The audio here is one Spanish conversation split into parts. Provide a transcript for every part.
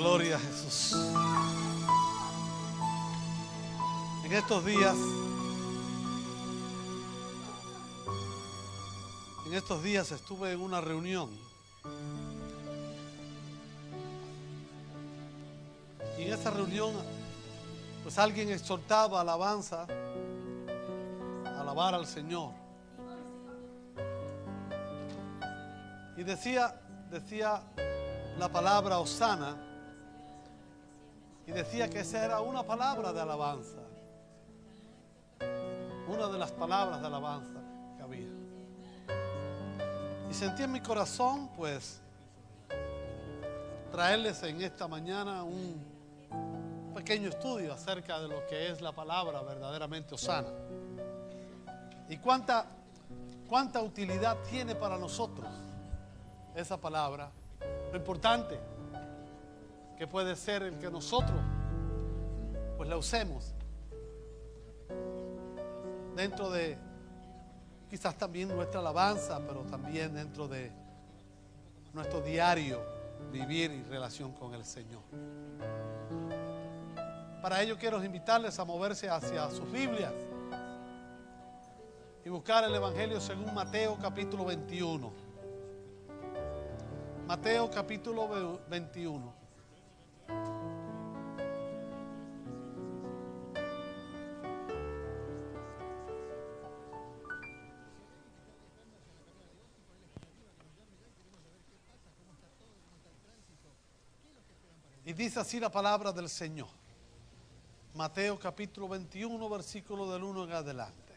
Gloria a Jesús. En estos días estuve en una reunión y en esa reunión pues alguien exhortaba alabanza, alabar al Señor, y decía la palabra Hosana, y decía que esa era una palabra de alabanza, una de las palabras de alabanza que había. Y sentí en mi corazón pues traerles en esta mañana un pequeño estudio acerca de lo que es la palabra verdaderamente Hosana y cuánta utilidad tiene para nosotros esa palabra. Lo importante que puede ser el que nosotros pues la usemos dentro de quizás también nuestra alabanza, pero también dentro de nuestro diario vivir y relación con el Señor. Para ello quiero invitarles a moverse hacia sus Biblias y buscar el Evangelio según Mateo capítulo 21. Mateo capítulo 21. Y dice así la palabra del Señor. Mateo capítulo 21, versículo del 1 en adelante.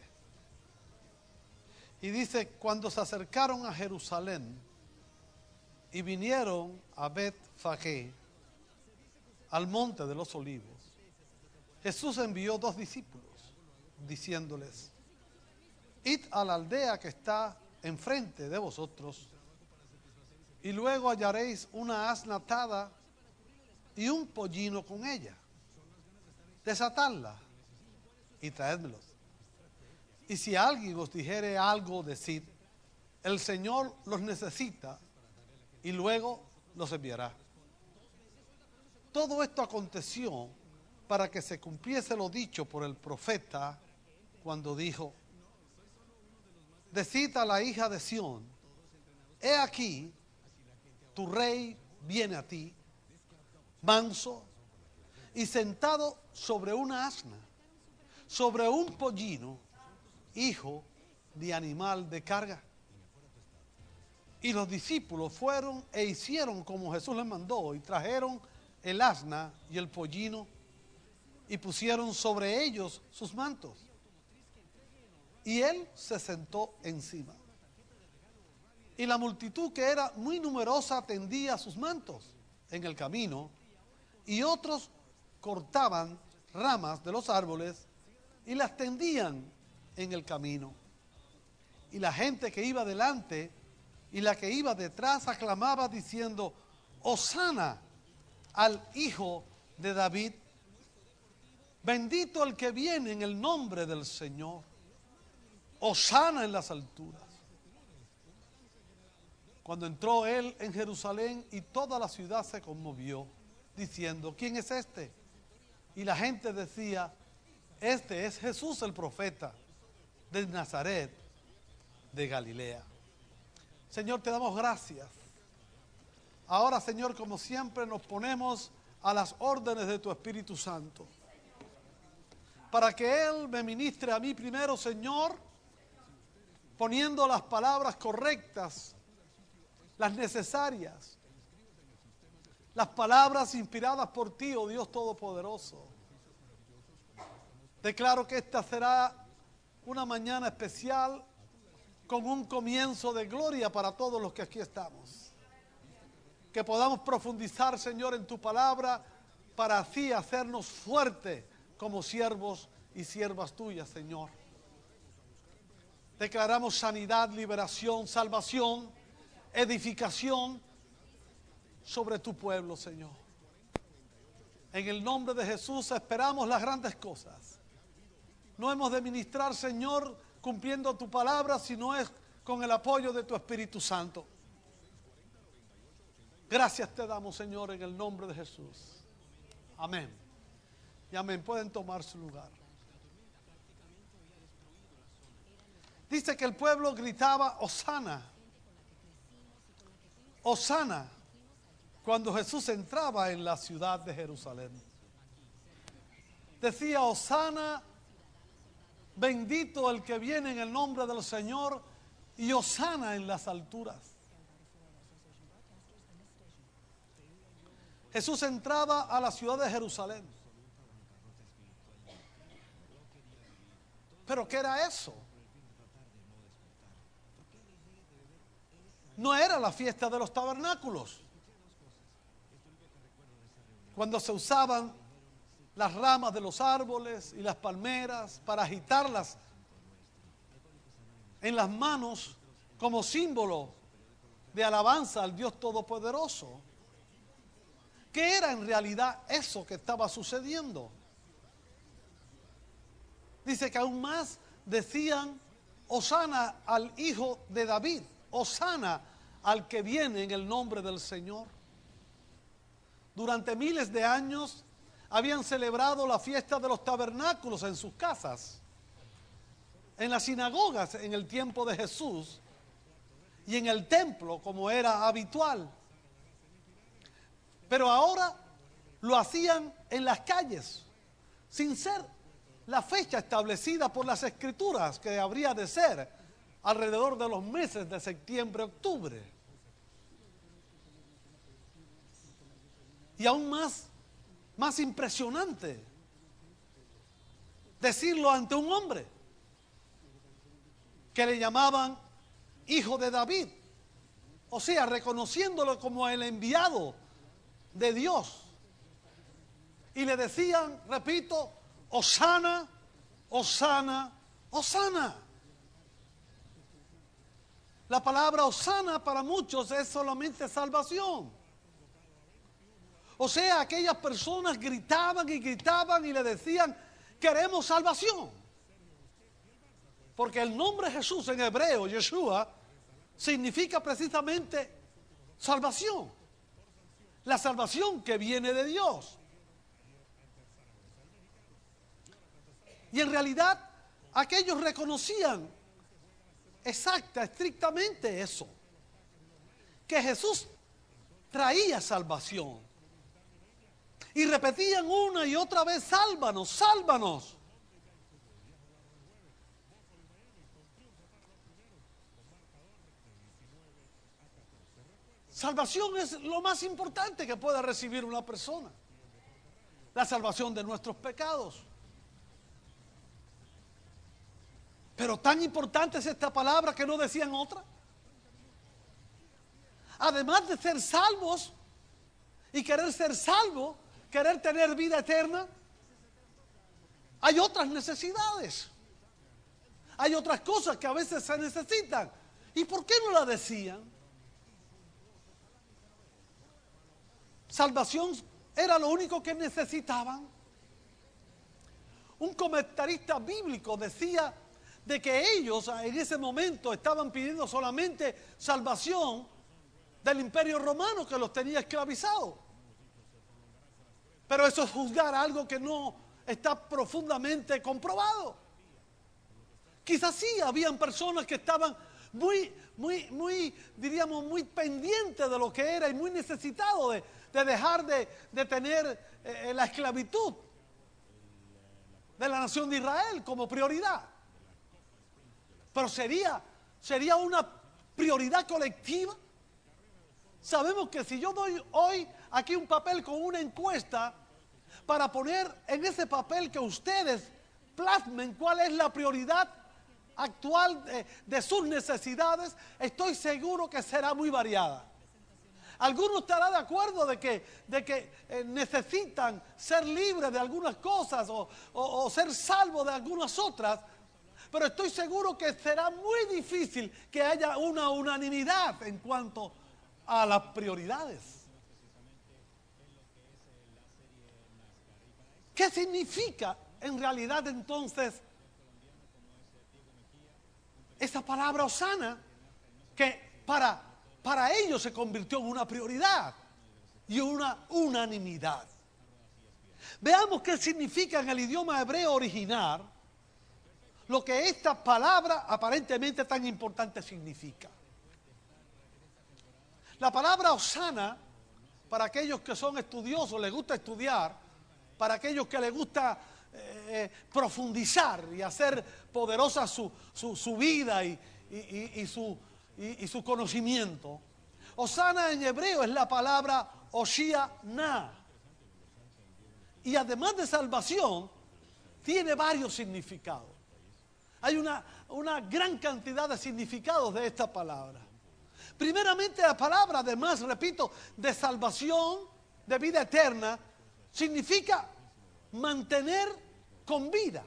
Y dice: cuando se acercaron a Jerusalén y vinieron a Bet-Fagé, al monte de los olivos, Jesús envió 2 discípulos, diciéndoles: id a la aldea que está enfrente de vosotros, y luego hallaréis una asna atada y un pollino con ella. Desatadla y traédmelos. Y si alguien os dijere algo, decid: el Señor los necesita, y luego los enviará. Todo esto aconteció para que se cumpliese lo dicho por el profeta cuando dijo: decid a la hija de Sión, he aquí, tu rey viene a ti, manso y sentado sobre una asna, sobre un pollino, hijo de animal de carga. Y los discípulos fueron e hicieron como Jesús les mandó, y trajeron el asna y el pollino y pusieron sobre ellos sus mantos, y él se sentó encima. Y la multitud, que era muy numerosa, tendía sus mantos en el camino, y otros cortaban ramas de los árboles y las tendían en el camino. Y la gente que iba delante y la que iba detrás aclamaba diciendo: Hosana al Hijo de David, bendito el que viene en el nombre del Señor, Hosana en las alturas. Cuando entró él en Jerusalén, y toda la ciudad se conmovió, diciendo: ¿quién es este? Y la gente decía: este es Jesús el profeta de Nazaret de Galilea. Señor, te damos gracias. Ahora, Señor, como siempre, nos ponemos a las órdenes de tu Espíritu Santo, para que Él me ministre a mí primero, Señor, poniendo las palabras correctas, las necesarias, las palabras inspiradas por ti, oh Dios Todopoderoso. Declaro que esta será una mañana especial, con un comienzo de gloria para todos los que aquí estamos. Que podamos profundizar, Señor, en tu palabra, para así hacernos fuertes como siervos y siervas tuyas, Señor. Declaramos sanidad, liberación, salvación, edificación sobre tu pueblo, Señor. En el nombre de Jesús esperamos las grandes cosas. No hemos de ministrar, Señor, cumpliendo tu palabra, sino es con el apoyo de tu Espíritu Santo. Gracias te damos, Señor, en el nombre de Jesús. Amén. Y amén. Pueden tomar su lugar. Dice que el pueblo gritaba Hosana, Hosana, cuando Jesús entraba en la ciudad de Jerusalén. Decía Hosana, bendito el que viene en el nombre del Señor, y Hosana en las alturas. Jesús entraba a la ciudad de Jerusalén. ¿Pero qué era eso? No era la fiesta de los tabernáculos, cuando se usaban las ramas de los árboles y las palmeras para agitarlas en las manos como símbolo de alabanza al Dios Todopoderoso. ¿Qué era en realidad eso que estaba sucediendo? Dice que aún más decían Hosana al hijo de David, Hosana al que viene en el nombre del Señor. Durante miles de años habían celebrado la fiesta de los tabernáculos en sus casas, en las sinagogas en el tiempo de Jesús y en el templo como era habitual. Pero ahora lo hacían en las calles, sin ser la fecha establecida por las Escrituras, que habría de ser alrededor de los meses de septiembre, octubre. Y aún más impresionante, decirlo ante un hombre que le llamaban hijo de David, o sea, reconociéndolo como el enviado de Dios. Y le decían, repito, Hosana, Hosana, Hosana. La palabra Hosana para muchos es solamente salvación. O sea, aquellas personas gritaban y gritaban y le decían, queremos salvación. Porque el nombre Jesús en hebreo, Yeshua, significa precisamente salvación. La salvación que viene de Dios. Y en realidad, aquellos reconocían estrictamente eso. Que Jesús traía salvación. Y repetían una y otra vez, sálvanos, sálvanos. Salvación es lo más importante que pueda recibir una persona. La salvación de nuestros pecados. Pero tan importante es esta palabra que no decían otra. Además de ser salvos y querer ser salvo, querer tener vida eterna, hay otras necesidades. Hay otras cosas que a veces se necesitan. ¿Y por qué no la decían? Salvación era lo único que necesitaban. Un comentarista bíblico decía de que ellos en ese momento estaban pidiendo solamente salvación del Imperio Romano que los tenía esclavizados. Pero eso es juzgar algo que no está profundamente comprobado. Quizás sí, habían personas que estaban diríamos, muy pendientes de lo que era y muy necesitados de dejar de tener la esclavitud de la nación de Israel como prioridad. Pero sería una prioridad colectiva. Sabemos que si yo doy hoy aquí un papel con una encuesta para poner en ese papel que ustedes plasmen cuál es la prioridad actual de sus necesidades, estoy seguro que será muy variada. Algunos estarán de acuerdo de que necesitan ser libres de algunas cosas o ser salvos de algunas otras, pero estoy seguro que será muy difícil que haya una unanimidad en cuanto a las prioridades. ¿Qué significa en realidad entonces esa palabra Hosana que para ellos se convirtió en una prioridad? y una unanimidad. Veamos qué significa en el idioma hebreo original lo que esta palabra aparentemente tan importante significa. La palabra Osana, para aquellos que son estudiosos, les gusta estudiar, para aquellos que les gusta profundizar y hacer poderosa su vida y su conocimiento. Osana en hebreo es la palabra Oshiana. Y además de salvación, tiene varios significados. Hay una gran cantidad de significados de esta palabra. Primeramente, la palabra, además, repito, de salvación, de vida eterna, significa mantener con vida.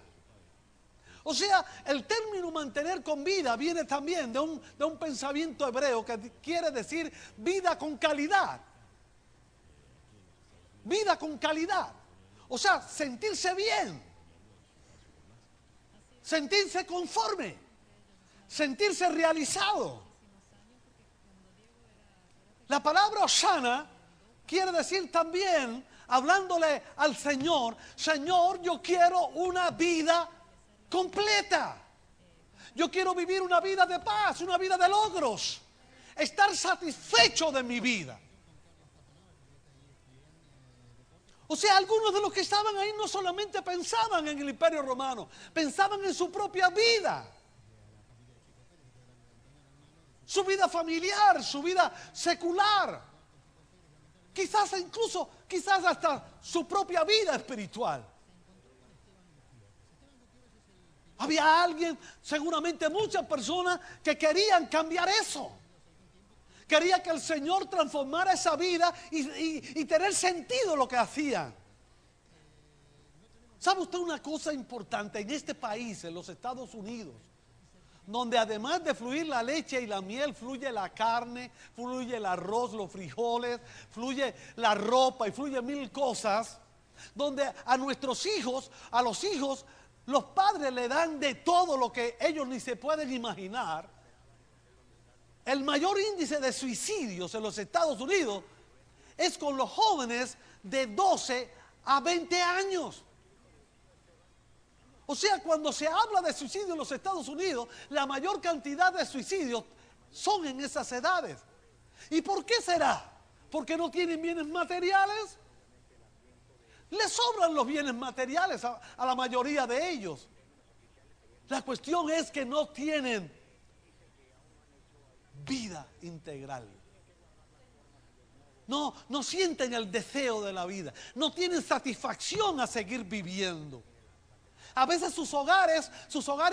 O sea, el término mantener con vida viene también de un pensamiento hebreo que quiere decir vida con calidad. Vida con calidad. O sea, sentirse bien, sentirse conforme, sentirse realizado. La palabra Osana quiere decir también, hablándole al Señor, Señor, yo quiero una vida completa. Yo quiero vivir una vida de paz, una vida de logros, estar satisfecho de mi vida. O sea, algunos de los que estaban ahí no solamente pensaban en el Imperio Romano, pensaban en su propia vida. Su vida familiar, su vida secular. Quizás hasta su propia vida espiritual. Había alguien, seguramente muchas personas, que querían cambiar eso. Quería que el Señor transformara esa vida y tener sentido lo que hacían. ¿Sabe usted una cosa importante? En este país, en los Estados Unidos, donde además de fluir la leche y la miel, fluye la carne, fluye el arroz, los frijoles, fluye la ropa y fluye mil cosas, donde a nuestros hijos, a los hijos, los padres le dan de todo lo que ellos ni se pueden imaginar. El mayor índice de suicidios en los Estados Unidos es con los jóvenes de 12 a 20 años. O sea, cuando se habla de suicidio en los Estados Unidos, la mayor cantidad de suicidios son en esas edades. ¿Y por qué será? ¿Porque no tienen bienes materiales? Les sobran los bienes materiales a la mayoría de ellos. La cuestión es que no tienen vida integral. No sienten el deseo de la vida. No tienen satisfacción a seguir viviendo. A veces sus hogares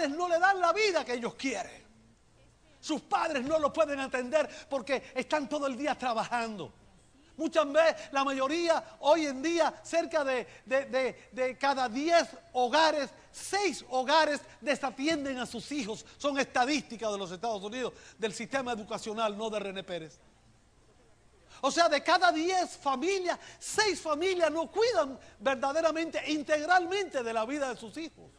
no le dan la vida que ellos quieren. Sus padres no lo pueden atender porque están todo el día trabajando. Muchas veces, la mayoría, hoy en día, cerca de cada 10 hogares, 6 hogares desatienden a sus hijos. Son estadísticas de los Estados Unidos, del sistema educacional, no de René Pérez. O sea, de cada 10 familias, 6 familias no cuidan verdaderamente, integralmente de la vida de sus hijos.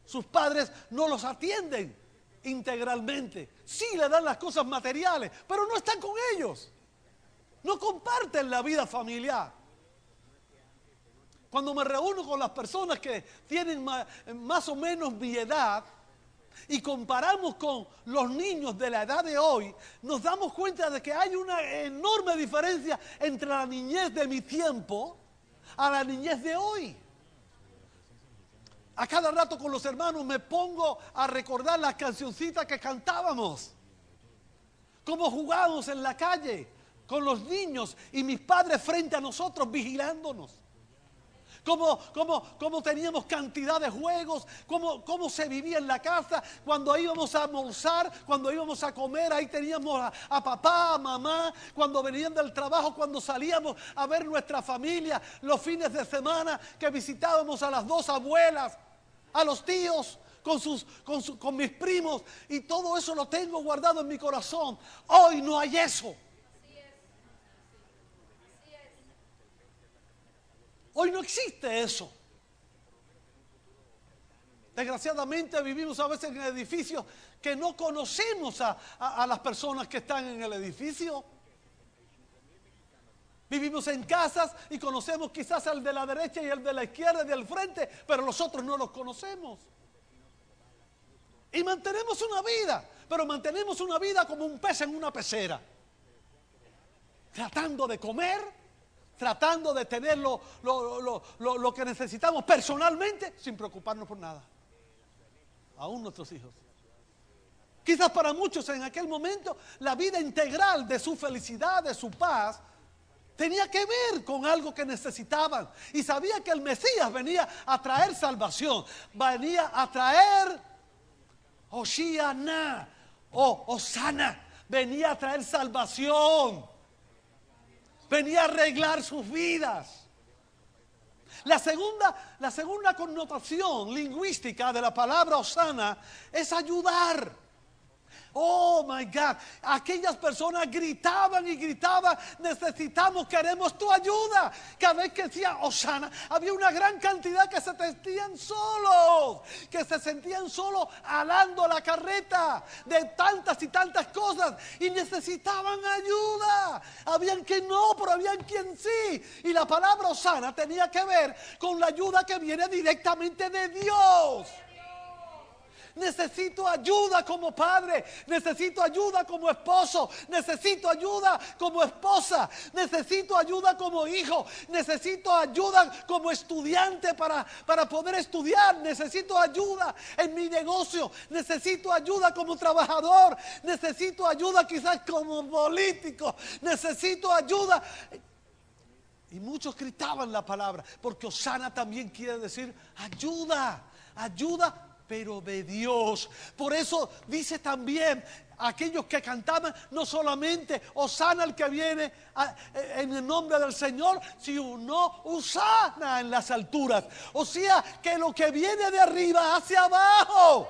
Sus padres no los atienden integralmente. Sí le dan las cosas materiales, pero no están con ellos. No comparten la vida familiar. Cuando me reúno con las personas que tienen más o menos mi edad y comparamos con los niños de la edad de hoy, nos damos cuenta de que hay una enorme diferencia entre la niñez de mi tiempo a la niñez de hoy. A cada rato con los hermanos me pongo a recordar las cancioncitas que cantábamos, cómo jugábamos en la calle con los niños y mis padres frente a nosotros vigilándonos. Cómo teníamos cantidad de juegos, cómo se vivía en la casa, cuando íbamos a almorzar, cuando íbamos a comer, ahí teníamos a papá, a mamá, cuando venían del trabajo, cuando salíamos a ver nuestra familia, los fines de semana que visitábamos a las 2 abuelas, a los tíos, con mis primos, y todo eso lo tengo guardado en mi corazón. Hoy no hay eso. Hoy no existe eso. Desgraciadamente vivimos a veces en edificios que no conocemos a las personas que están en el edificio. Vivimos en casas y conocemos quizás al de la derecha y el de la izquierda y del frente, pero los otros no los conocemos. Y mantenemos una vida, pero mantenemos una vida como un pez en una pecera. Tratando de comer, tratando de tener lo que necesitamos personalmente, sin preocuparnos por nada. Aún nuestros hijos. Quizás para muchos en aquel momento la vida integral de su felicidad, de su paz, tenía que ver con algo que necesitaban. Y sabía que el Mesías venía a traer salvación. Venía a traer Hoshiana o Hosana. Venía a traer salvación. Venía a arreglar sus vidas. La segunda connotación lingüística de la palabra Hosana es ayudar. Oh my God, aquellas personas gritaban y gritaban, necesitamos, queremos tu ayuda. Cada vez que decía Hosana, había una gran cantidad que se sentían solos, alando la carreta de tantas y tantas cosas y necesitaban ayuda. Habían que no, pero habían quien sí. Y la palabra Hosana tenía que ver con la ayuda que viene directamente de Dios. Necesito ayuda como padre, necesito ayuda como esposo, necesito ayuda como esposa, necesito ayuda como hijo, necesito ayuda como estudiante para poder estudiar, necesito ayuda en mi negocio, necesito ayuda como trabajador, necesito ayuda quizás como político, necesito ayuda. Y muchos gritaban la palabra, porque Hosana también quiere decir ayuda, ayuda, pero de Dios. Por eso dice también aquellos que cantaban, no solamente Hosana el que viene en el nombre del Señor, sino Hosana en las alturas. O sea, que lo que viene de arriba hacia abajo.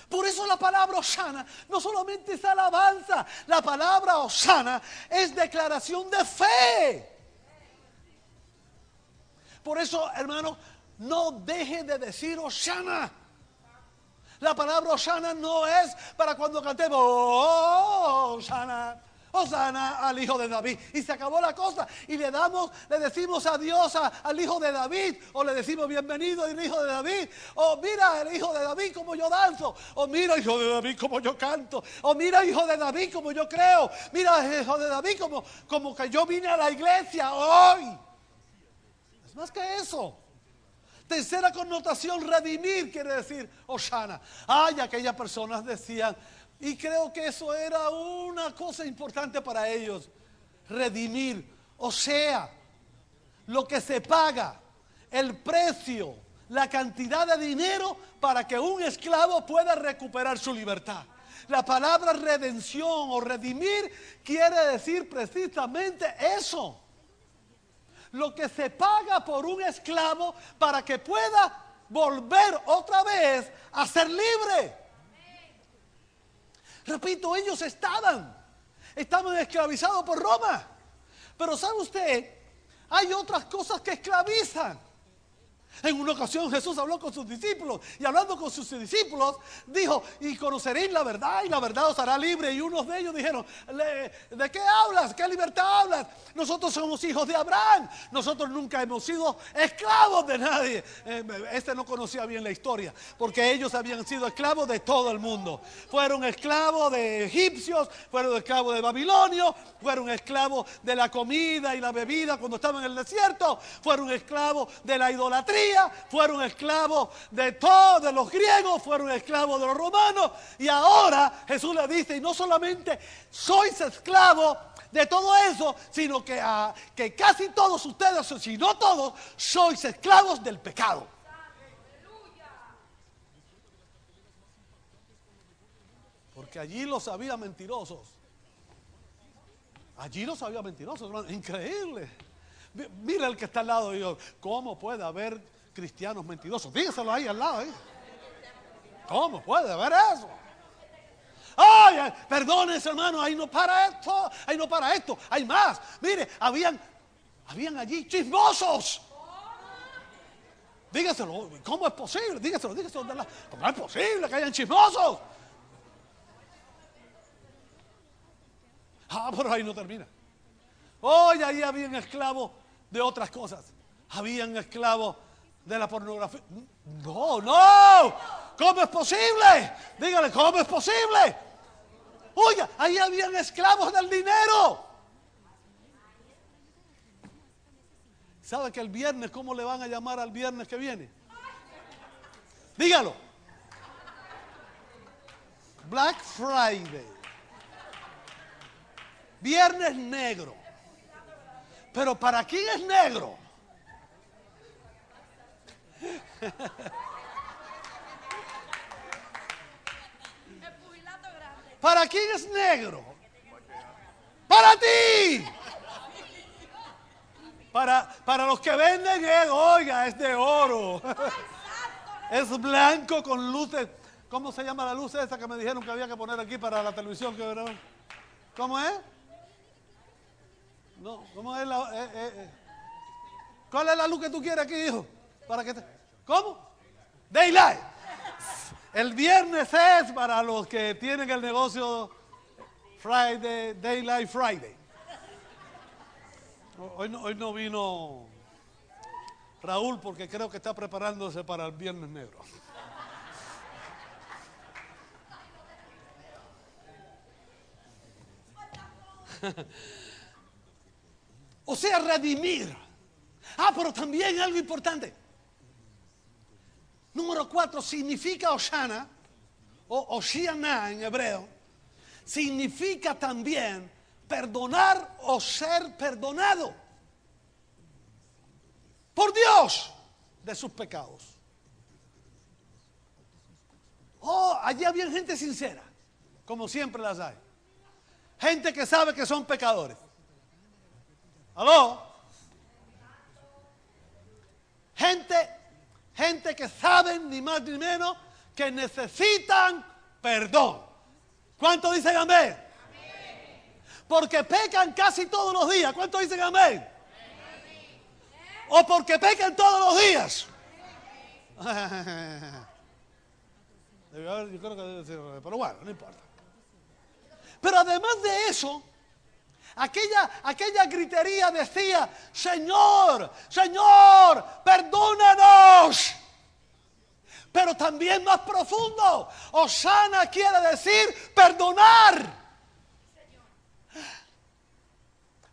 Por eso la palabra Hosana no solamente es alabanza, la palabra Hosana es declaración de fe. Por eso, hermano, no deje de decir Hosana. La palabra Hosana no es para cuando cantemos Hosana, Hosana al hijo de David. Y se acabó la cosa. Y le decimos adiós al hijo de David. O le decimos bienvenido al hijo de David. O mira el hijo de David como yo danzo. O mira hijo de David como yo canto. O mira hijo de David como yo creo. Mira hijo de David como que yo vine a la iglesia hoy. Es más que eso. Tercera connotación, redimir, quiere decir Hosana. Ay, aquellas personas decían, y creo que eso era una cosa importante para ellos, redimir. O sea, lo que se paga, el precio, la cantidad de dinero para que un esclavo pueda recuperar su libertad. La palabra redención o redimir quiere decir precisamente eso. Lo que se paga por un esclavo para que pueda volver otra vez a ser libre. Repito, ellos estaban esclavizados por Roma. Pero ¿sabe usted? Hay otras cosas que esclavizan. En una ocasión Jesús habló con sus discípulos y hablando con sus discípulos dijo, y conoceréis la verdad y la verdad os hará libre. Y unos de ellos dijeron, ¿de qué hablas? ¿Qué libertad hablas? Nosotros somos hijos de Abraham, nosotros nunca hemos sido esclavos de nadie. Este no conocía bien la historia, porque ellos habían sido esclavos de todo el mundo. Fueron esclavos de egipcios, fueron esclavos de babilonios, fueron esclavos de la comida y la bebida cuando estaban en el desierto, fueron esclavos de la idolatría, fueron esclavos de todos, de los griegos, fueron esclavos de los romanos. Y ahora Jesús le dice, y no solamente sois esclavos de todo eso, sino que casi todos ustedes, si no todos, sois esclavos del pecado. Porque allí los había mentirosos. Allí los había mentirosos, hermano. Increíble. Mira el que está al lado de Dios. ¿Cómo puede haber cristianos mentirosos? Dígaselo ahí al lado. ¿Cómo puede haber eso? Ay, perdónense, hermano, ahí no para esto, ahí no para esto, hay más. Mire, habían allí chismosos. Dígaselo, ¿cómo es posible? Dígaselo. ¿Cómo es posible que hayan chismosos? pero ahí no termina. Hoy ahí habían esclavos de otras cosas. Habían esclavos de la pornografía. No, no. ¿Cómo es posible? Dígale, ¿cómo es posible? Oiga, ahí habían esclavos del dinero. ¿Sabe que el viernes, cómo le van a llamar al viernes que viene? Dígalo. Black Friday. Viernes negro. Pero ¿para quién es negro? ¿Para quién es negro? ¡Para ti! Para los que venden es, oiga, es de oro. Es blanco con luces. ¿Cómo se llama la luz esa que me dijeron que había que poner aquí para la televisión? ¿Cómo es? No, ¿cómo es la? ¿Cuál es la luz que tú quieres aquí, hijo? ¿Cómo? Daylight. El viernes es para los que tienen el negocio Friday, Daylight Friday. Hoy no vino Raúl porque creo que está preparándose para el viernes negro. O sea, redimir. Pero también algo importante. Número 4, significa Hoshana, o Hoshiana en hebreo, significa también perdonar o ser perdonado por Dios de sus pecados. Allí había gente sincera, como siempre las hay. Gente que sabe que son pecadores. ¿Aló? Gente que saben ni más ni menos que necesitan perdón. ¿Cuántos dicen amén? Porque pecan casi todos los días. ¿Cuántos dicen amén? O porque pecan todos los días. Yo creo que debe ser, pero bueno, no importa. Pero además de eso, aquella gritería decía: Señor, Señor, perdónanos. Pero también más profundo, Hoshana quiere decir perdonar.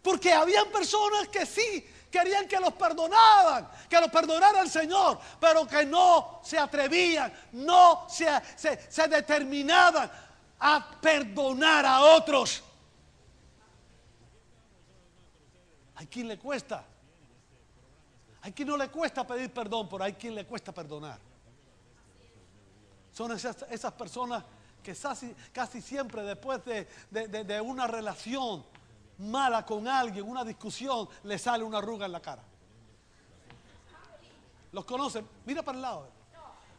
Porque habían personas que sí querían que los perdonaban, que los perdonara el Señor, pero que no se atrevían, no se determinaban a perdonar a otros. Hay quien le cuesta. Hay quien no le cuesta pedir perdón, pero hay quien le cuesta perdonar. Son esas personas que casi siempre después de una relación mala con alguien, una discusión, le sale una arruga en la cara. ¿Los conocen? Mira para el lado.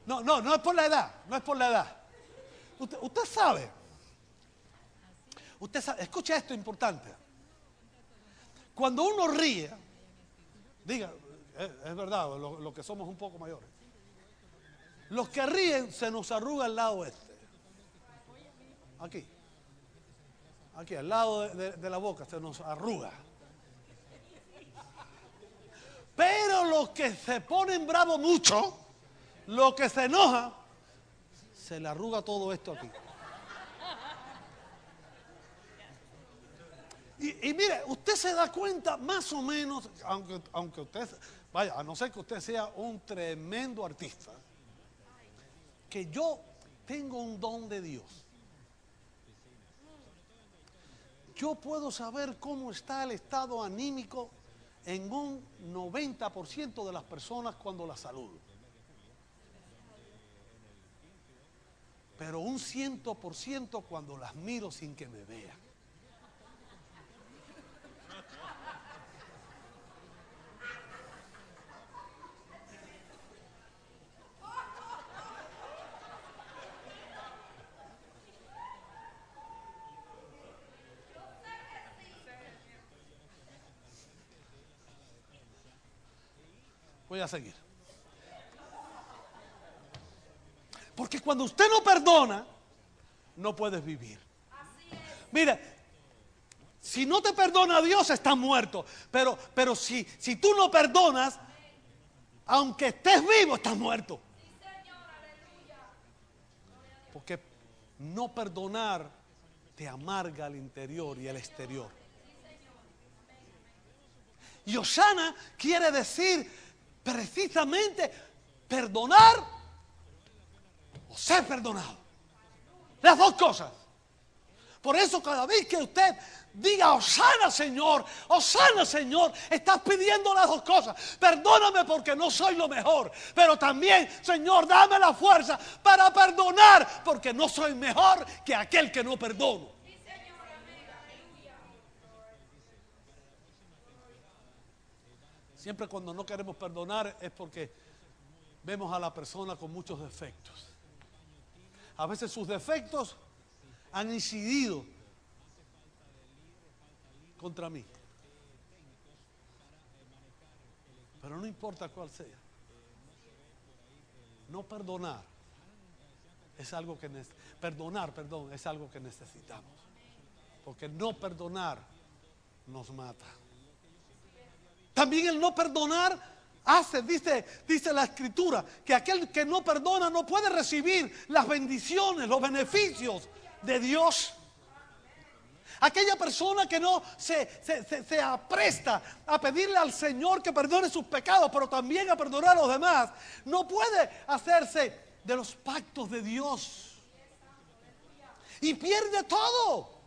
No es por la edad, no es por la edad. Usted sabe, escucha esto importante. Cuando uno ríe, diga, es verdad, lo que somos un poco mayores. Los que ríen se nos arruga el lado este. Aquí, al lado de la boca se nos arruga. Pero los que se ponen bravos mucho, los que se enojan, se le arruga todo esto aquí. Y mire, usted se da cuenta más o menos, aunque usted, vaya, a no ser que usted sea un tremendo artista, que yo tengo un don de Dios. Yo puedo saber cómo está el estado anímico en un 90% de las personas cuando las saludo. Pero un 100% cuando las miro sin que me vean. Voy a seguir. Porque cuando usted no perdona, no puedes vivir. Mire, Si no te perdona Dios, estás muerto. Pero si tú no perdonas, aunque estés vivo, estás muerto. Porque no perdonar te amarga el interior y el exterior. Y Hosanna quiere decir precisamente perdonar o ser perdonado. Las dos cosas. Por eso cada vez que usted diga Hosanna Señor, estás pidiendo las dos cosas. Perdóname porque no soy lo mejor, pero también, Señor, dame la fuerza para perdonar porque no soy mejor que aquel que no perdono. Siempre cuando no queremos perdonar es porque vemos a la persona con muchos defectos. A veces sus defectos han incidido contra mí. Pero no importa cuál sea. No perdonar es algo que es algo que necesitamos. Porque no perdonar nos mata. También el no perdonar dice la Escritura, que aquel que no perdona no puede recibir las bendiciones, los beneficios de Dios. Aquella persona que no se apresta a pedirle al Señor que perdone sus pecados, pero también a perdonar a los demás, no puede hacerse de los pactos de Dios. Y pierde todo.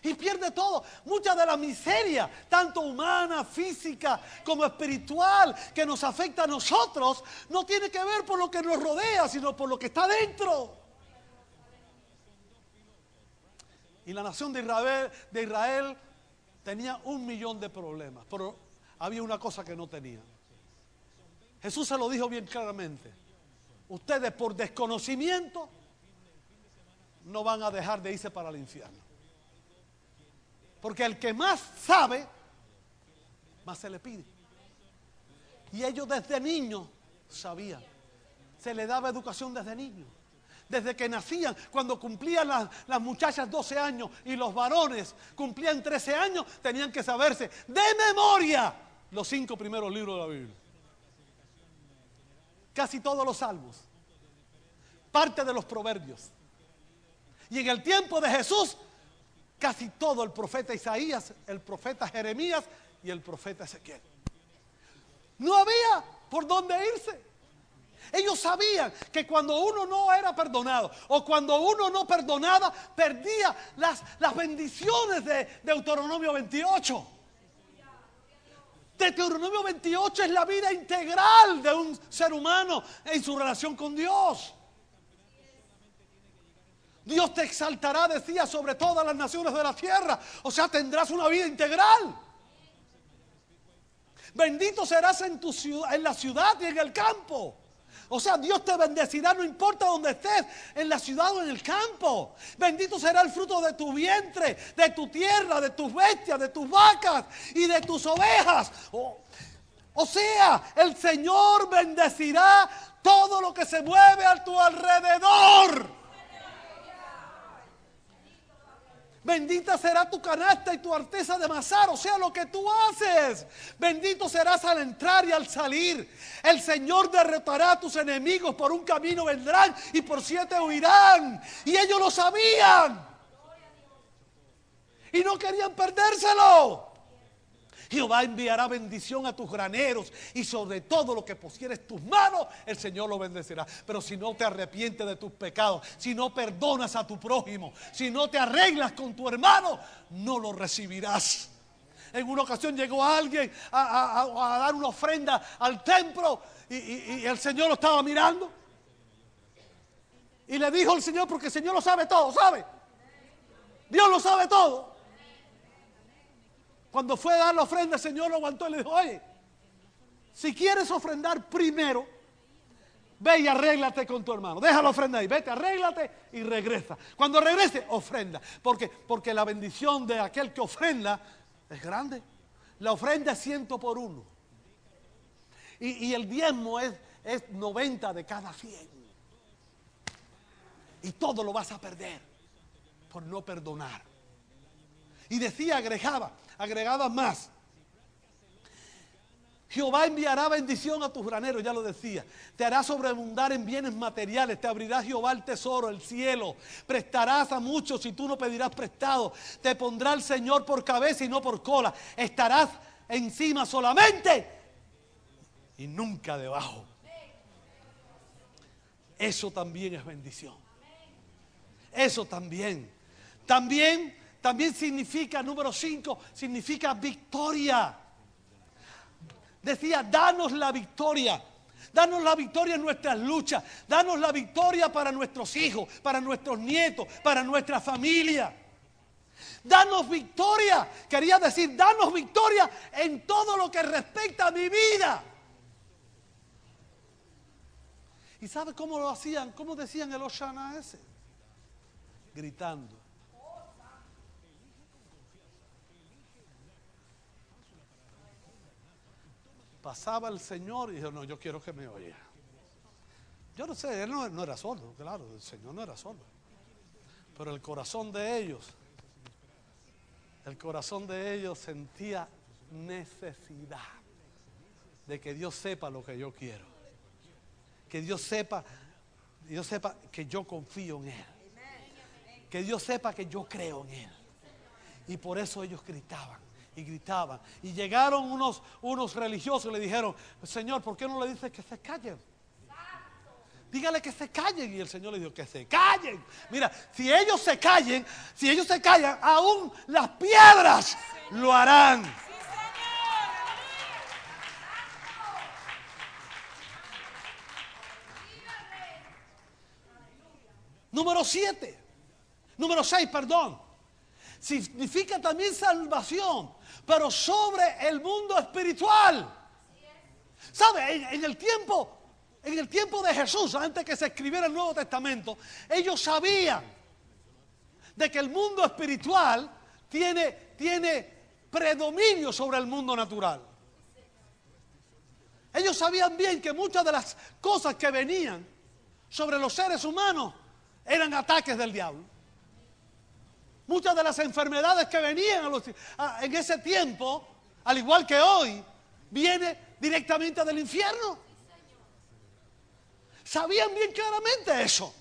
Y pierde todo. Mucha de la miseria, tanto humana, física como espiritual, que nos afecta a nosotros, no tiene que ver por lo que nos rodea, sino por lo que está dentro. Y la nación de Israel tenía 1 millón de problemas, pero había una cosa que no tenía. Jesús se lo dijo bien claramente. Ustedes por desconocimiento no van a dejar de irse para el infierno. Porque el que más sabe, más se le pide. Y ellos desde niños sabían. Se les daba educación desde niños. Desde que nacían, cuando cumplían las muchachas 12 años y los varones cumplían 13 años, tenían que saberse de memoria los 5 primeros libros de la Biblia. Casi todos los salmos. Parte de los proverbios. Y en el tiempo de Jesús, casi todo el profeta Isaías, el profeta Jeremías y el profeta Ezequiel. No había por dónde irse. Ellos sabían que cuando uno no era perdonado o cuando uno no perdonaba, perdía las bendiciones de Deuteronomio 28. Deuteronomio 28 es la vida integral de un ser humano en su relación con Dios. Dios te exaltará, decía, sobre todas las naciones de la tierra. O sea, tendrás una vida integral. Bendito serás en la ciudad y en el campo. O sea, Dios te bendecirá no importa dónde estés, en la ciudad o en el campo. Bendito será el fruto de tu vientre, de tu tierra, de tus bestias, de tus vacas y de tus ovejas. O sea, el Señor bendecirá todo lo que se mueve a tu alrededor. Bendita será tu canasta y tu arteza de amasar, o sea, lo que tú haces. Bendito serás al entrar y al salir. El Señor derrotará a tus enemigos, por un camino vendrán y por 7 huirán. Y ellos lo sabían. Y no querían perdérselo. Jehová enviará bendición a tus graneros y sobre todo lo que pusieres tus manos, el Señor lo bendecirá. Pero si no te arrepientes de tus pecados, si no perdonas a tu prójimo, si no te arreglas con tu hermano, no lo recibirás. En una ocasión llegó alguien a dar una ofrenda al templo y el Señor lo estaba mirando. Y le dijo al Señor, porque el Señor lo sabe todo, ¿sabe? Dios lo sabe todo. Cuando fue a dar la ofrenda, el Señor lo aguantó y le dijo, oye, si quieres ofrendar primero, ve y arréglate con tu hermano. Deja la ofrenda ahí, vete, arréglate y regresa. Cuando regrese, ofrenda. Porque la bendición de aquel que ofrenda es grande. La ofrenda es 100 por 1. Y el diezmo es 90 de cada 100. Y todo lo vas a perder por no perdonar. Y decía, agregaba más. Jehová enviará bendición a tus graneros, ya lo decía. Te hará sobreabundar en bienes materiales. Te abrirá Jehová el tesoro, el cielo. Prestarás a muchos y tú no pedirás prestado. Te pondrá el Señor por cabeza y no por cola. Estarás encima solamente y nunca debajo. Eso también es bendición. Eso también. También significa, número 5, significa victoria. Decía, danos la victoria. Danos la victoria en nuestras luchas. Danos la victoria para nuestros hijos, para nuestros nietos, para nuestra familia. Danos victoria. Quería decir, danos victoria en todo lo que respecta a mi vida. ¿Y sabe cómo lo hacían? ¿Cómo decían el Hosanna ese? Gritando. Pasaba el Señor y dijo, no, yo quiero que me oiga. Yo no sé, él no era sordo, claro, el Señor no era sordo. Pero el corazón de ellos sentía necesidad de que Dios sepa lo que yo quiero. Que Dios sepa que yo confío en Él. Que Dios sepa que yo creo en Él. Y por eso ellos gritaban. Y gritaban. Y llegaron unos religiosos y le dijeron, Señor, ¿por qué no le dices que se callen? Dígale que se callen. Y el Señor le dijo, que se callen. Mira, si ellos se callan, aún las piedras lo harán. Número 6, perdón. Significa también salvación, pero sobre el mundo espiritual. ¿Sabe? En el tiempo de Jesús, antes que se escribiera el Nuevo Testamento, ellos sabían de que el mundo espiritual tiene predominio sobre el mundo natural. Ellos sabían bien que muchas de las cosas que venían sobre los seres humanos eran ataques del diablo. Muchas de las enfermedades que venían en ese tiempo, al igual que hoy, viene directamente del infierno. Sabían bien claramente eso.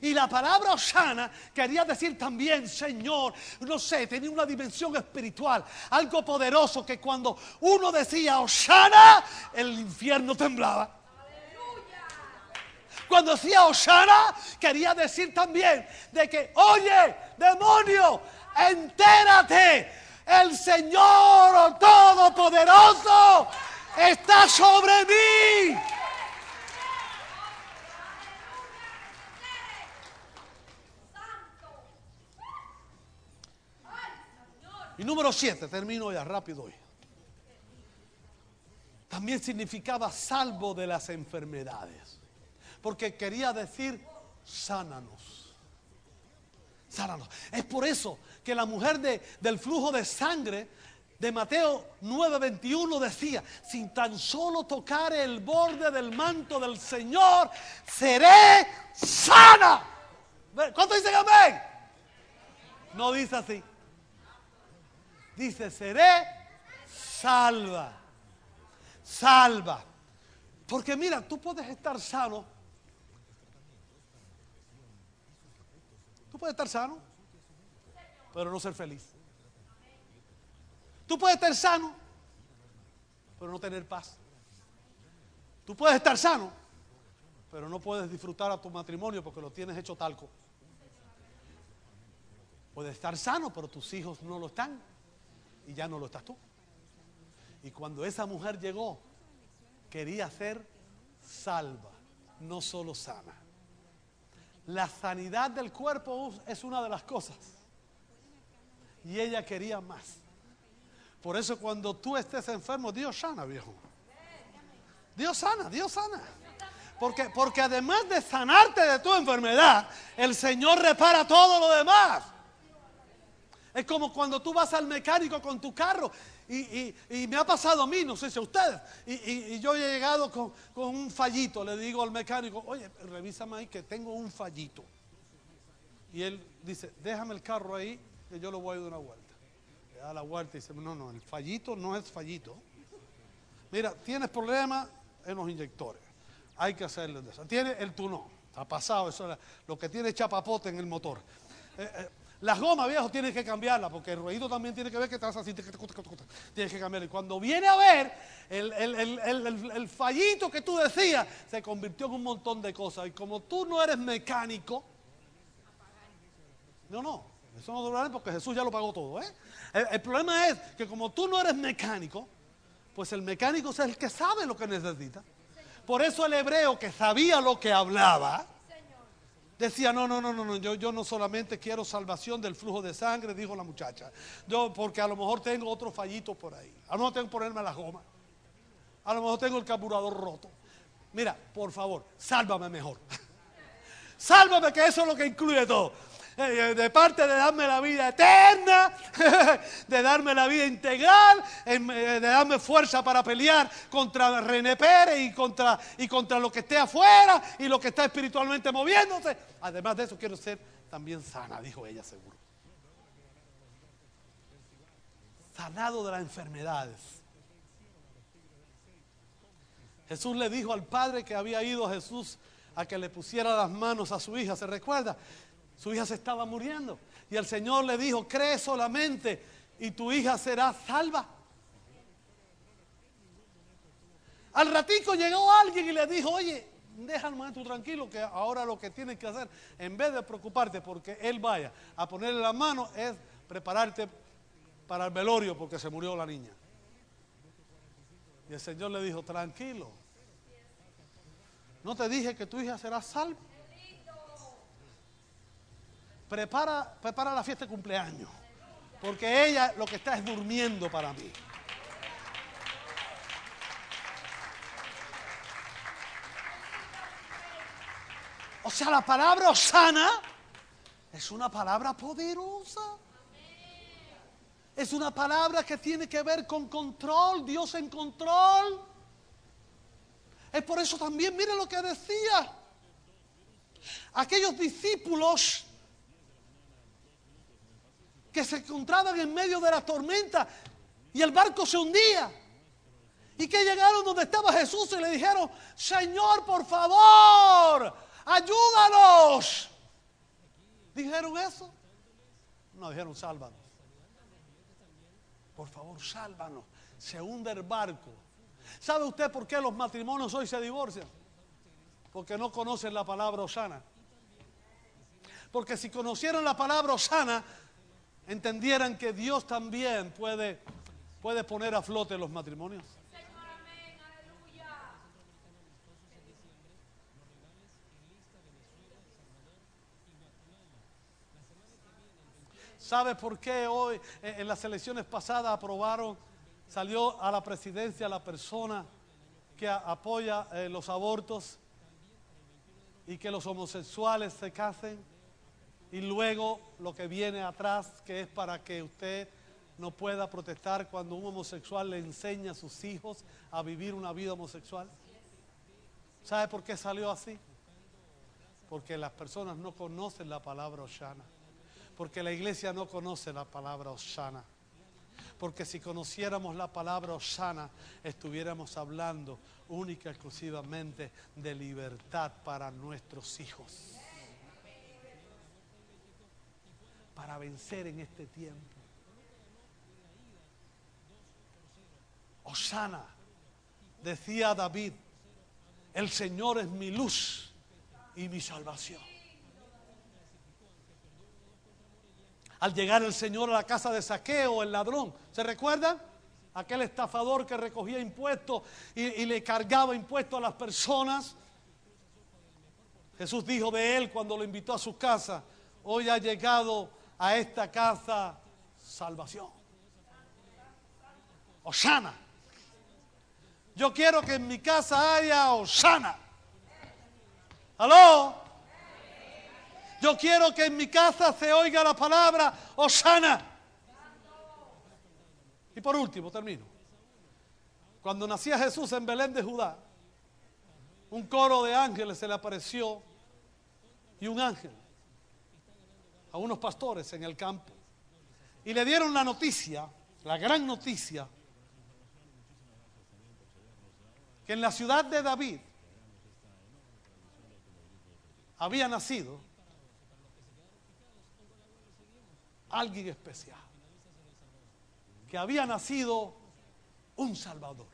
Y la palabra Hosanna quería decir también, Señor, no sé, tenía una dimensión espiritual, algo poderoso que cuando uno decía Hosanna, el infierno temblaba. Cuando decía Hosanna, quería decir también de que, oye, demonio, entérate, el Señor Todopoderoso está sobre mí. Y número 7, termino ya rápido hoy. También significaba salvo de las enfermedades. Porque quería decir, sánanos. Sánanos. Es por eso que la mujer del flujo de sangre de Mateo 9:21 decía, sin tan solo tocar el borde del manto del Señor, seré sana. ¿Cuánto dicen amén? No dice así. Dice, seré salva. Salva. Porque mira, tú puedes estar sano. Tú puedes estar sano, pero no ser feliz. Tú puedes estar sano, pero no tener paz. Tú puedes estar sano, pero no puedes disfrutar a tu matrimonio porque lo tienes hecho talco. Puedes estar sano, pero tus hijos no lo están y ya no lo estás tú. Y cuando esa mujer llegó, quería ser salva, no solo sana. La sanidad del cuerpo es una de las cosas. Y ella quería más. Por eso cuando tú estés enfermo, Dios sana, viejo. Dios sana, Dios sana. Porque además de sanarte de tu enfermedad, el Señor repara todo lo demás. Es como cuando tú vas al mecánico con tu carro. Y me ha pasado a mí, no sé si a ustedes. Y yo he llegado con un fallito. Le digo al mecánico, oye, revísame ahí que tengo un fallito. Y él dice, déjame el carro ahí, que yo lo voy a dar una vuelta. da la vuelta y dice, no, el fallito no es fallito. Mira, tienes problemas en los inyectores. Hay que hacerle eso. Tiene el tunón. Está pasado eso. Lo que tiene chapapote en el motor. Las gomas, viejo, tienes que cambiarla porque el ruido también tiene que ver que estás así. Tienes que cambiarla. Y cuando viene a ver, el fallito que tú decías se convirtió en un montón de cosas. Y como tú no eres mecánico, no, eso no durará porque Jesús ya lo pagó todo. El problema es que como tú no eres mecánico, pues el mecánico es el que sabe lo que necesita. Por eso el hebreo que sabía lo que hablaba, decía, no, yo no solamente quiero salvación del flujo de sangre, dijo la muchacha. Yo, porque a lo mejor tengo otro fallito por ahí. A lo mejor tengo que ponerme las gomas. A lo mejor tengo el carburador roto. Mira, por favor, sálvame mejor. Sálvame, que eso es lo que incluye todo. De parte de darme la vida eterna, de darme la vida integral, de darme fuerza para pelear contra René Pérez y contra lo que esté afuera y lo que está espiritualmente moviéndose. Además de eso quiero ser también sana, dijo ella seguro. Sanado de las enfermedades. Jesús le dijo al padre que había ido a Jesús a que le pusiera las manos a su hija, ¿se recuerda? Su hija se estaba muriendo y el Señor le dijo, cree solamente y tu hija será salva. Al ratico llegó alguien y le dijo, oye, deja al maestro tranquilo, que ahora lo que tienes que hacer, en vez de preocuparte porque él vaya a ponerle la mano, es prepararte para el velorio porque se murió la niña. Y el Señor le dijo, tranquilo, ¿no te dije que tu hija será salva? Prepara la fiesta de cumpleaños, porque ella lo que está es durmiendo para mí. O sea, la palabra Osana es una palabra poderosa. Es una palabra que tiene que ver con control, Dios en control. Es por eso también, mire lo que decía. Aquellos discípulos que se encontraban en medio de la tormenta y el barco se hundía. Y que llegaron donde estaba Jesús y le dijeron, Señor, por favor, ayúdanos. ¿Dijeron eso? No, dijeron, sálvanos. Por favor, sálvanos. Se hunde el barco. ¿Sabe usted por qué los matrimonios hoy se divorcian? Porque no conocen la palabra Osana. Porque si conocieran la palabra Osana, entendieran que Dios también puede poner a flote los matrimonios. ¿Sabe por qué hoy en las elecciones pasadas salió a la presidencia la persona que apoya los abortos y que los homosexuales se casen? Y luego lo que viene atrás, que es para que usted no pueda protestar cuando un homosexual le enseña a sus hijos a vivir una vida homosexual. ¿Sabe por qué salió así? Porque las personas no conocen la palabra Osana. Porque la iglesia no conoce la palabra Osana. Porque si conociéramos la palabra Osana, estuviéramos hablando única y exclusivamente de libertad para nuestros hijos. Para vencer en este tiempo. Osana, decía David, el Señor es mi luz y mi salvación. Al llegar el Señor a la casa de Zaqueo, el ladrón, ¿se recuerdan? Aquel estafador que recogía impuestos y le cargaba impuestos a las personas. Jesús dijo de él cuando lo invitó a su casa, hoy ha llegado a esta casa salvación. Osana. Yo quiero que en mi casa haya Osana. ¿Aló? Yo quiero que en mi casa se oiga la palabra Osana. Y por último, termino. Cuando nacía Jesús en Belén de Judá, un coro de ángeles se le apareció y un ángel a unos pastores en el campo Y le dieron la noticia, la gran noticia, que en la ciudad de David había nacido alguien especial, que había nacido un Salvador,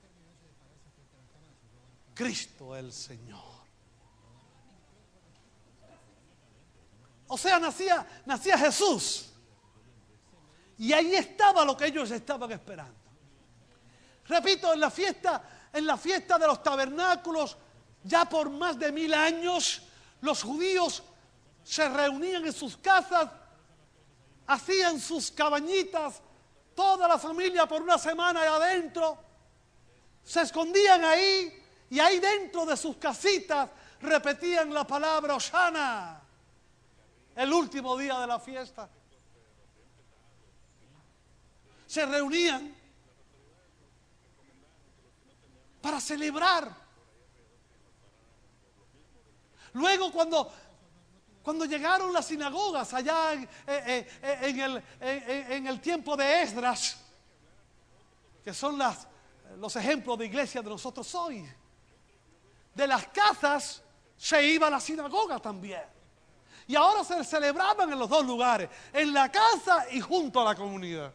Cristo el Señor. O sea, nacía Jesús, y ahí estaba lo que ellos estaban esperando. Repito, en la fiesta de los tabernáculos, ya por más de 1000 años, los judíos se reunían en sus casas, hacían sus cabañitas, toda la familia por una semana ahí adentro, se escondían ahí, y ahí dentro de sus casitas repetían la palabra Hosana, el último día de la fiesta. Se reunían para celebrar. Luego cuando llegaron las sinagogas allá en el tiempo de Esdras, que son los ejemplos de iglesia de nosotros hoy, de las casas se iba a la sinagoga también. Y ahora se celebraban en los dos lugares, en la casa y junto a la comunidad.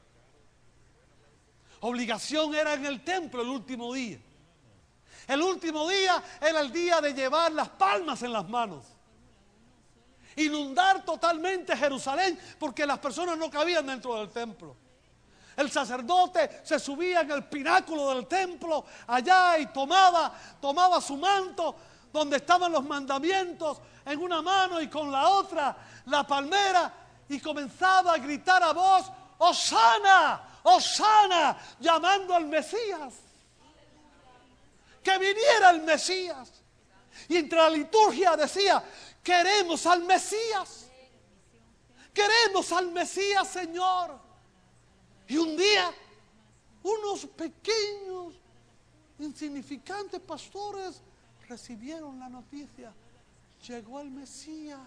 Obligación era en el templo el último día. El último día era el día de llevar las palmas en las manos. Inundar totalmente Jerusalén, porque las personas no cabían dentro del templo. El sacerdote se subía en el pináculo del templo allá y tomaba su manto donde estaban los mandamientos en una mano y con la otra la palmera, y comenzaba a gritar a voz: Hosana, Hosana, llamando al Mesías, que viniera el Mesías. Y entre la liturgia decía: queremos al Mesías, queremos al Mesías, Señor. Y un día, unos pequeños, insignificantes pastores recibieron la noticia: llegó el Mesías,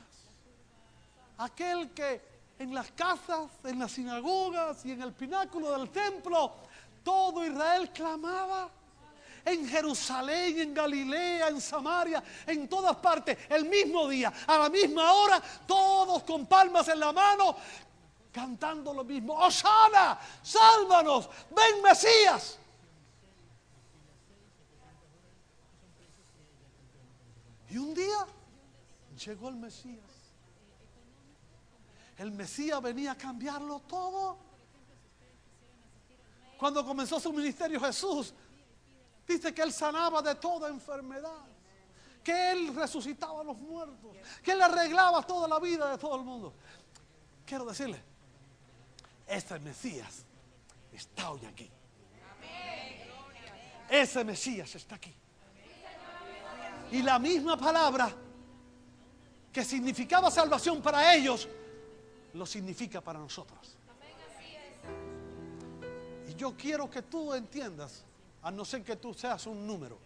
aquel que en las casas, en las sinagogas y en el pináculo del templo todo Israel clamaba. En Jerusalén, en Galilea, en Samaria, en todas partes, el mismo día, a la misma hora, todos con palmas en la mano, cantando lo mismo: Hosana, sálvanos, ven Mesías. Y un día llegó el Mesías. El Mesías venía a cambiarlo todo. Cuando comenzó su ministerio Jesús, dice que Él sanaba de toda enfermedad, que Él resucitaba a los muertos, que Él arreglaba toda la vida de todo el mundo. Quiero decirle, este Mesías está hoy aquí. Ese Mesías está aquí. Y la misma palabra que significaba salvación para ellos, lo significa para nosotros. Y yo quiero que tú entiendas, a no ser que tú seas un número.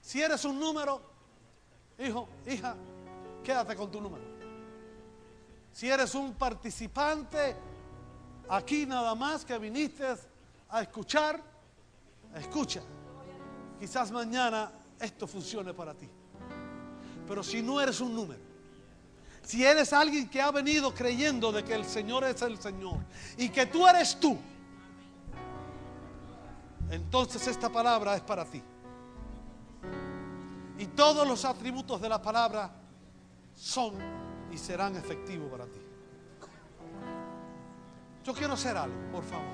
Si eres un número, hijo, hija, quédate con tu número. Si eres un participante aquí nada más que viniste a escuchar, escucha. Quizás mañana esto funcione para ti. Pero si no eres un número, si eres alguien que ha venido creyendo de que el Señor es el Señor y que tú eres tú, entonces esta palabra es para ti. Y todos los atributos de la palabra son y serán efectivos para ti. Yo quiero hacer algo, por favor.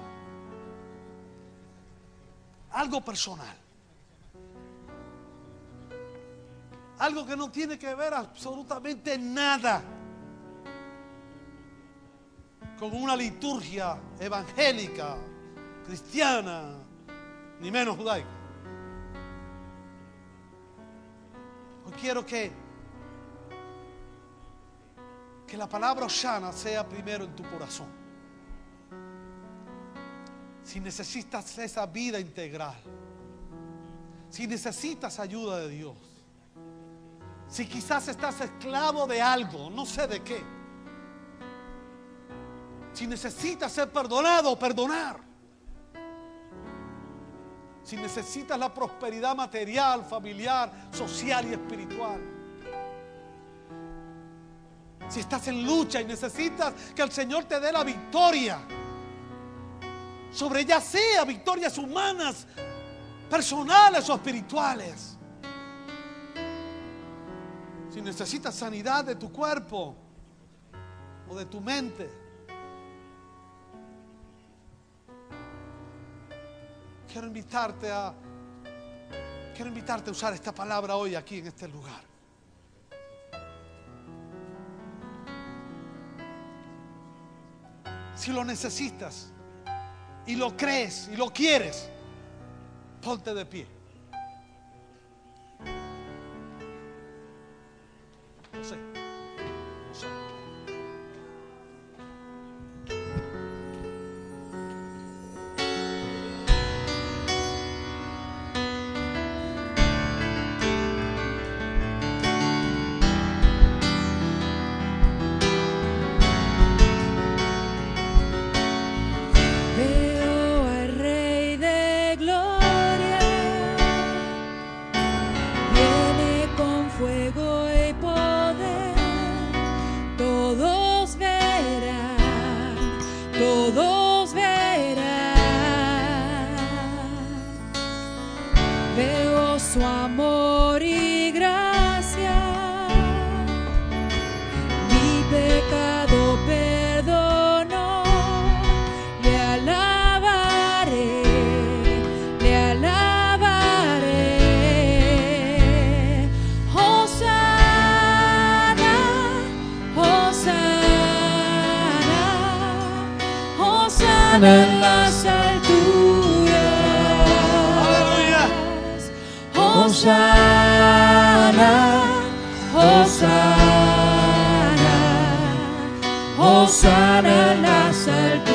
Algo personal. Algo que no tiene que ver absolutamente nada con una liturgia evangélica, cristiana, ni menos judaica. Hoy quiero que la palabra Hosana sea primero en tu corazón. Si necesitas esa vida integral, si necesitas ayuda de Dios, si quizás estás esclavo de algo, no sé de qué, Si necesitas ser perdonado, perdonar. Si necesitas la prosperidad material, familiar, social y espiritual. Si estás en lucha y necesitas que el Señor te dé la victoria sobre ya sea victorias humanas, personales o espirituales. Si necesitas sanidad de tu cuerpo o de tu mente, quiero invitarte a usar esta palabra hoy aquí en este lugar. Si lo necesitas y lo crees y lo quieres, ponte de pie. No sé. En las alturas, ¡Aleluya! Hosana, Hosana, Hosana en las alturas.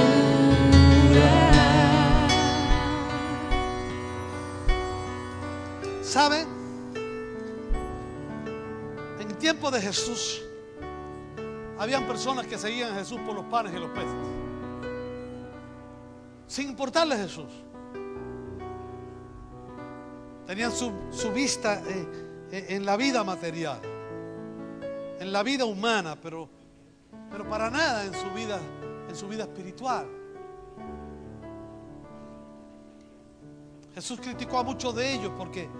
¿Sabe? En el tiempo de Jesús, habían personas que seguían a Jesús por los panes y los peces, sin importarle Jesús. Tenían su vista en la vida material, en la vida humana, pero para nada en su vida espiritual. Jesús criticó a muchos de ellos porque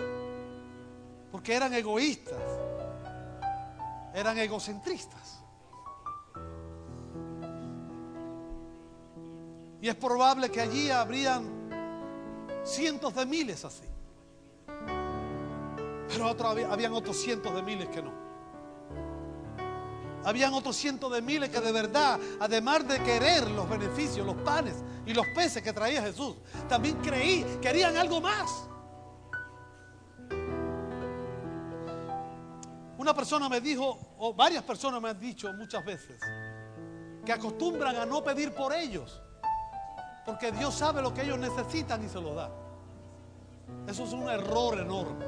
eran egoístas, eran egocentristas. Y es probable que allí habrían cientos de miles así. Pero habían otros cientos de miles que no. Habían otros cientos de miles que de verdad, además de querer los beneficios, los panes y los peces que traía Jesús, también querían algo más. Una persona me dijo, o varias personas me han dicho muchas veces, que acostumbran a no pedir por ellos, porque Dios sabe lo que ellos necesitan y se lo da. Eso es un error enorme.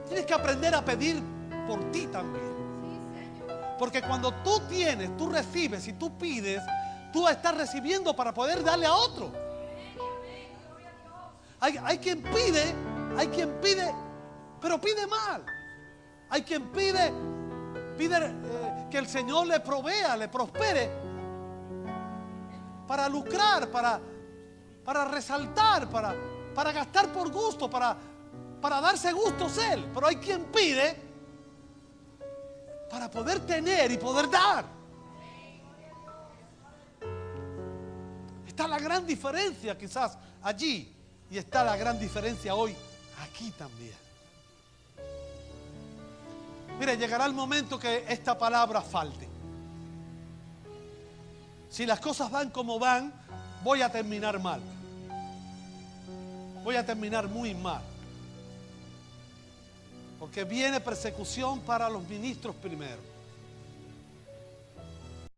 Tienes que aprender a pedir por ti también. Porque cuando tú tienes, tú recibes y tú pides, tú estás recibiendo para poder darle a otro. Hay quien pide, pero pide mal. Hay quien pide que el Señor le provea, le prospere, para lucrar, para resaltar, para gastar por gusto, para darse gustos él. Pero hay quien pide para poder tener y poder dar. Está la gran diferencia quizás allí, y está la gran diferencia hoy aquí también. Mire, llegará el momento que esta palabra falte. Si las cosas van como van, voy a terminar mal. Voy a terminar muy mal. Porque viene persecución para los ministros primero.